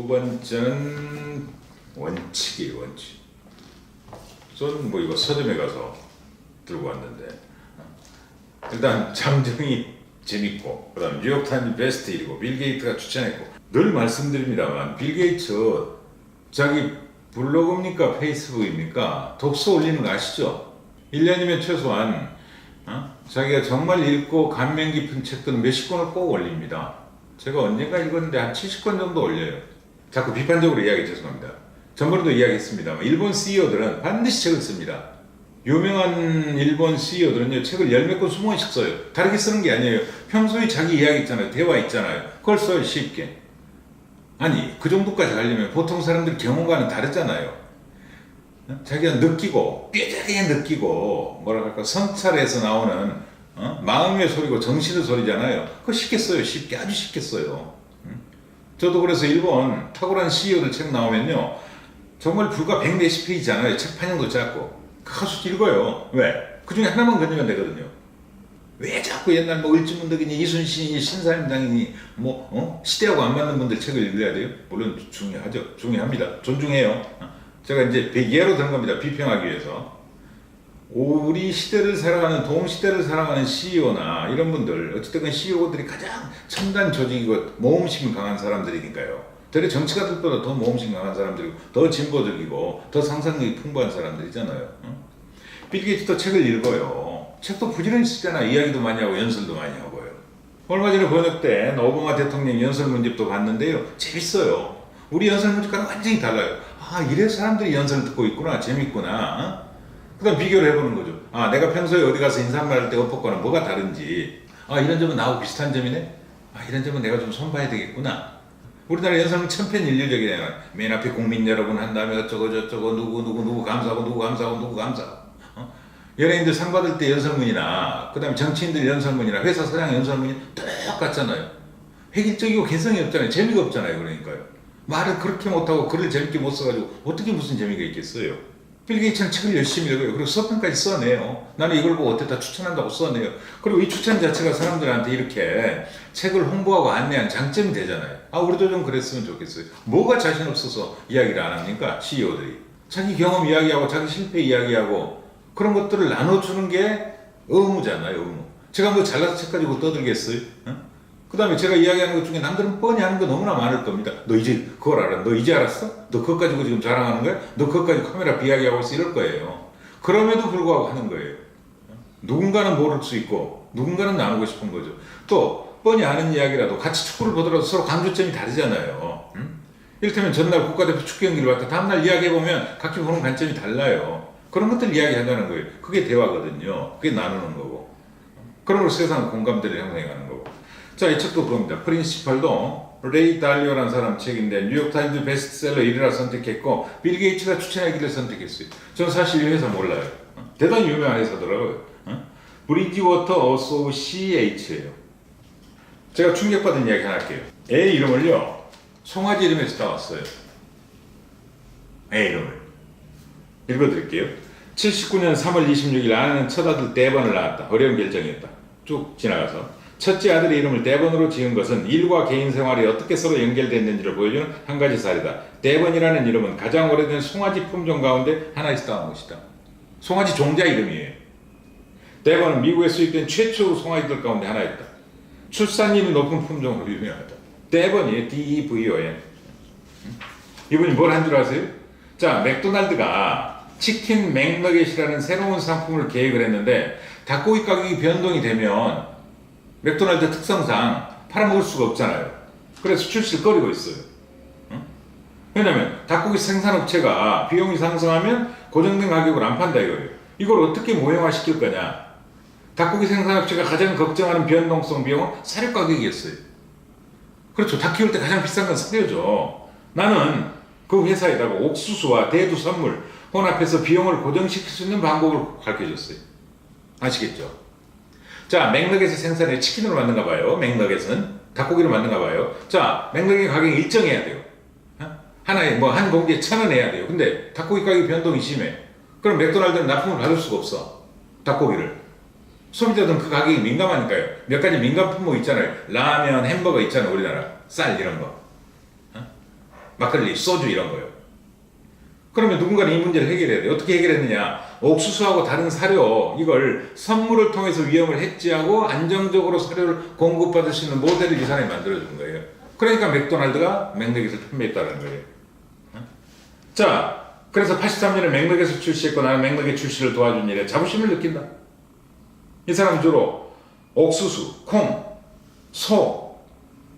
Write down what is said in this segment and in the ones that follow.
두 번째는 원칙이에요, 원칙. 저는 뭐 이거 서점에 가서 들고 왔는데, 일단 장정이 재밌고, 그 다음 뉴욕타임즈 베스트 1이고, 빌 게이츠가 추천했고, 늘 말씀드립니다만, 빌 게이츠 자기 블로그입니까 페이스북입니까 독서 올리는 거 아시죠? 1년이면 최소한 자기가 정말 읽고 감명 깊은 책들은 몇십 권을 꼭 올립니다. 제가 언젠가 읽었는데 한 70권 정도 올려요. 자꾸 비판적으로 이야기 죄송합니다. 전번에도 이야기했습니다만 일본 CEO들은 반드시 책을 씁니다. 유명한 일본 CEO들은요 책을 열 몇 권 20권씩 써요. 다르게 쓰는 게 아니에요. 평소에 자기 이야기 있잖아요. 대화 있잖아요. 그걸 써요 쉽게. 아니 그 정도까지 하려면 보통 사람들 경험과는 다르잖아요. 자기가 느끼고 뼈저리게 느끼고 뭐랄까 성찰에서 나오는 마음의 소리고 정신의 소리잖아요. 그거 쉽게 써요. 쉽게 아주 쉽게 써요. 저도 그래서 일본 탁월한 CEO들 책 나오면요 정말 불과 100몇십 페이지잖아요. 책 판형도 작고 가서 읽어요. 왜? 그 중에 하나만 건지면 되거든요. 왜 자꾸 옛날 뭐 을지문덕이니 이순신이니 신사임당이니 시대하고 안 맞는 분들 책을 읽어야 돼요? 물론 중요하죠. 중요합니다. 존중해요. 제가 이제 예로 든 겁니다. 비평하기 위해서. 우리 시대를 살아가는 동시대를 살아가는 CEO나 이런 분들 어쨌든 CEO들이 가장 첨단 조직이고 모험심이 강한 사람들이니까요. 되레 정치가들보다 더 모험심 강한 사람들이고 더 진보적이고 더 상상력이 풍부한 사람들이잖아요. 빌 게이츠도 책을 읽어요. 책도 부지런히 쓰잖아. 이야기도 많이 하고 연설도 많이 하고요. 얼마 전에 번역된 오바마 대통령 연설 문집도 봤는데요. 재밌어요. 우리 연설 문집과는 완전히 달라요. 아 이래서 사람들이 연설 듣고 있구나. 재밌구나. 그 다음 비교를 해보는 거죠. 아 내가 평소에 어디 가서 인사말 할 때 엇박과는 뭐가 다른지. 아 이런 점은 나하고 비슷한 점이네. 아 이런 점은 내가 좀 손봐야 되겠구나. 우리나라 연설은 천편일률적이잖아요. 맨 앞에 국민 여러분 한 다음에 어쩌고 저쩌고 누구 감사하고 누구 감사하고 누구 감사하고. 연예인들 상 받을 때 연설문이나 그 다음에 정치인들 연설문이나 회사 사장 연설문이 똑같잖아요. 획일적이고 개성이 없잖아요. 재미가 없잖아요. 그러니까요. 말을 그렇게 못하고 글을 재밌게 못 써가지고 어떻게 무슨 재미가 있겠어요. 빌 게이츠는 책을 열심히 읽어요. 그리고 서평까지 써내요. 나는 이걸 보고 어땠다 추천한다고 써내요. 그리고 이 추천 자체가 사람들한테 이렇게 책을 홍보하고 안내하는 장점이 되잖아요. 아 우리도 좀 그랬으면 좋겠어요. 뭐가 자신 없어서 이야기를 안 합니까? CEO들이. 자기 경험 이야기하고 자기 실패 이야기하고 그런 것들을 나눠주는 게 의무잖아요. 의무. 제가 뭐 잘나서 책 가지고 떠들겠어요? 그 다음에 제가 이야기하는 것 중에 남들은 뻔히 하는 거 너무나 많을 겁니다. 너 이제 그걸 알아? 너 이제 알았어? 너 그것 가지고 지금 자랑하는 거야? 너 그것 가지고 카메라 비이야기하고 있어? 이럴 거예요. 그럼에도 불구하고 하는 거예요. 누군가는 모를 수 있고 누군가는 나누고 싶은 거죠. 또 뻔히 아는 이야기라도 같이 축구를 보더라도 서로 강조점이 다르잖아요. 이를테면 전날 국가대표 축구 경기를 봤다. 다음날 이야기해보면 각기 보는 관점이 달라요. 그런 것들 이야기한다는 거예요. 그게 대화거든요. 그게 나누는 거고. 그런 걸 세상 공감대를 형성해가는 거고. 자, 이 책도 그겁니다. 프린시펄도 레이 달리오라는 사람 책인데 뉴욕타임즈 베스트셀러 1위라 선택했고 빌 게이츠가 추천하기를 선택했어요. 저는 사실 이 회사 몰라요. 대단히 유명한 회사더라고요. 브리지워터 어소시에이츠예요. 제가 충격받은 이야기 하나 할게요. 애 이름을요. 송아지 이름에서 따왔어요. 애 이름을. 읽어드릴게요. 79년 3월 26일 아내는 첫 아들 떼번을 낳았다. 어려운 결정이었다. 쭉 지나가서 첫째 아들의 이름을 떼번으로 지은 것은 일과 개인 생활이 어떻게 서로 연결됐는지를 보여주는 한 가지 사례다. 떼번이라는 이름은 가장 오래된 송아지 품종 가운데 하나에서 따온 것이다. 송아지 종자 이름이에요. 떼번은 미국에 수입된 최초의 송아지들 가운데 하나였다. 출산율이 높은 품종으로 유명하다. 떼번이에요. DEVON. 이분이 뭘 한 줄 아세요? 자, 맥도날드가 치킨 맥너겟이라는 새로운 상품을 계획을 했는데 닭고기 가격이 변동이 되면 맥도날드 특성상 팔아먹을 수가 없잖아요. 그래서 출시를 꺼리고 있어요. 왜냐면 닭고기 생산업체가 비용이 상승하면 고정된 가격으로 안 판다 이거예요. 이걸 어떻게 모형화시킬 거냐. 닭고기 생산업체가 가장 걱정하는 변동성 비용은 사료 가격이었어요. 그렇죠. 닭 키울 때 가장 비싼 건 사료죠. 나는 그 회사에다가 옥수수와 대두 선물 혼합해서 비용을 고정시킬 수 있는 방법을 가르쳐줬어요. 아시겠죠? 자, 맥너겟의 생산에 치킨으로 만든가 봐요. 맥너겟은 닭고기로 만든가 봐요. 자, 맥너겟 가격이 일정해야 돼요. 하나에 한 공기에 1,000원 해야 돼요. 근데 닭고기 가격 변동이 심해. 그럼 맥도날드는 납품을 받을 수가 없어. 닭고기를. 소비자들은 그 가격이 민감하니까요. 몇 가지 민감 품목 있잖아요. 라면, 햄버거 있잖아요. 우리나라 쌀 이런 거. 막걸리, 소주 이런 거요. 그러면 누군가는 이 문제를 해결해야 돼요. 어떻게 해결했느냐? 옥수수하고 다른 사료 이걸 선물을 통해서 위험을 해지하고 안정적으로 사료를 공급받을 수 있는 모델을 이 사람이 만들어준 거예요. 그러니까 맥도날드가 맥너깃을 판매했다는 거예요. 자, 그래서 83년에 맥너깃을 출시했고 나는 맥너깃 출시를 도와준 일에 자부심을 느낀다. 이 사람은 주로 옥수수, 콩, 소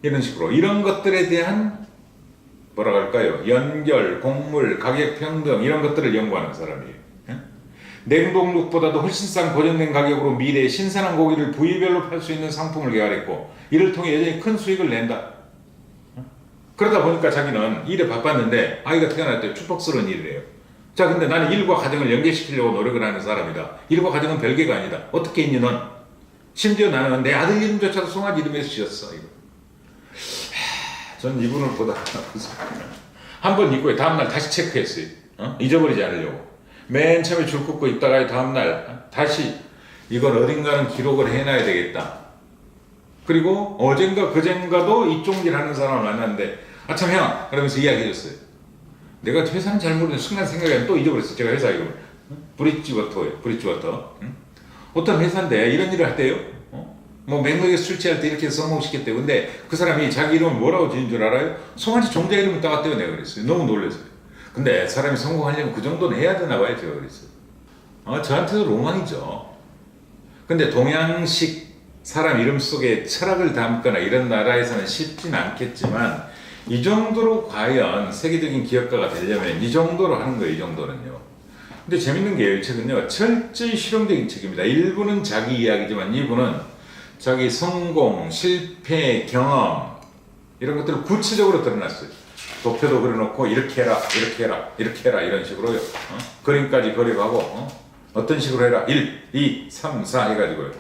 이런 식으로 이런 것들에 대한 뭐라 할까요? 연결, 곡물, 가격 평등 이런 것들을 연구하는 사람이에요. 냉동육보다도 훨씬 싼 고정된 가격으로 미래의 신선한 고기를 부위별로 팔 수 있는 상품을 개발했고 이를 통해 여전히 큰 수익을 낸다. 그러다 보니까 자기는 일에 바빴는데 아이가 태어날 때 축복스러운 일이래요. 자, 근데 나는 일과 가정을 연계시키려고 노력을 하는 사람이다. 일과 가정은 별개가 아니다. 어떻게 했니 넌? 심지어 나는 내 아들 이름조차도 송아지 이름에서 지었어. 이거. 전 이분을 보다가 한 번 입고 다음날 다시 체크했어요. 잊어버리지 않으려고. 맨 처음에 줄 긋고 있다가 다음날 다시 이건 어딘가는 기록을 해놔야 되겠다. 그리고 어젠가 그젠가도 이쪽 일 하는 사람을 만났는데 아참 형! 그러면서 이야기해줬어요. 내가 회사는 잘 모르는데 순간 생각이 안 또 잊어버렸어요. 제가 회사 이거 브릿지워터예요. 브릿지워터. 어떤 회사인데 이런 일을 할 때요. 뭐 맥락에 술취할 때 이렇게 써먹으시겠대요. 근데 그 사람이 자기 이름을 뭐라고 지은 줄 알아요? 송아지 종자 이름을 따갔대요. 내가 그랬어요. 너무 놀랐어요. 근데 사람이 성공하려면 그 정도는 해야 되나 봐요. 제가 그랬어요. 저한테도 로망이죠. 근데 동양식 사람 이름 속에 철학을 담거나 이런 나라에서는 쉽진 않겠지만 이 정도로 과연 세계적인 기업가가 되려면 이 정도로 하는 거예요. 이 정도는요. 근데 재밌는 게 이 책은요. 철저히 실용적인 책입니다. 일부는 자기 이야기지만 이부는 자기 성공, 실패, 경험 이런 것들을 구체적으로 드러났어요. 도표도 그려놓고 이렇게 해라, 이렇게 해라, 이렇게 해라 이런 식으로요. 그림까지 그려가고 어떤 식으로 해라 1, 2, 3, 4 해가지고요.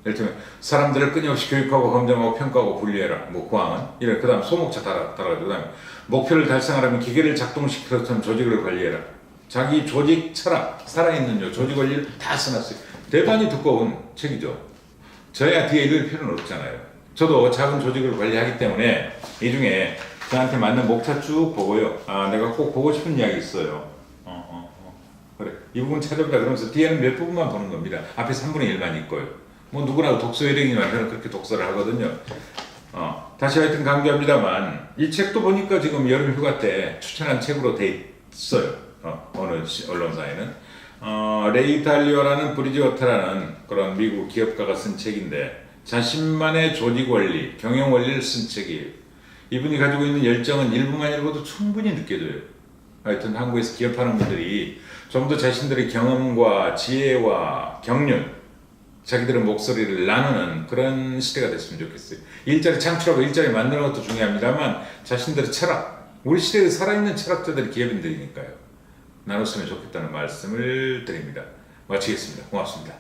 예를 들면 사람들을 끊임없이 교육하고 검증하고 평가하고 분류해라. 뭐 구항은 이런 그다음 소목차 달아가지고 그다음에 목표를 달성하려면 기계를 작동시켜서 조직을 관리해라. 자기 조직 철학 살아있는 요 조직 원리를 다 써놨어요. 대단히 두꺼운 책이죠. 저야 뒤에 읽을 필요는 없잖아요. 저도 작은 조직을 관리하기 때문에 이 중에 저한테 맞는 목차 쭉 보고요. 아, 내가 꼭 보고 싶은 이야기 있어요. 그래. 이 부분 찾아보자 그러면서 뒤에는 몇 부분만 보는 겁니다. 앞에 3분의 1만 있고요. 뭐 누구나 독서 요령이지만 저는 그렇게 독서를 하거든요. 다시 하여튼 강조합니다만 이 책도 보니까 지금 여름 휴가 때 추천한 책으로 돼 있어요. 어느 언론사에는. 레이 달리오라는 브리지워터라는 그런 미국 기업가가 쓴 책인데 자신만의 조직 원리, 경영 원리를 쓴 책이에요. 이분이 가지고 있는 열정은 일부만 읽어도 충분히 느껴져요. 하여튼 한국에서 기업하는 분들이 좀 더 자신들의 경험과 지혜와 경륜, 자기들의 목소리를 나누는 그런 시대가 됐으면 좋겠어요. 일자리 창출하고 일자리 만드는 것도 중요합니다만 자신들의 철학, 우리 시대에 살아있는 철학자들이 기업인들이니까요. 나눴으면 좋겠다는 말씀을 드립니다. 마치겠습니다. 고맙습니다.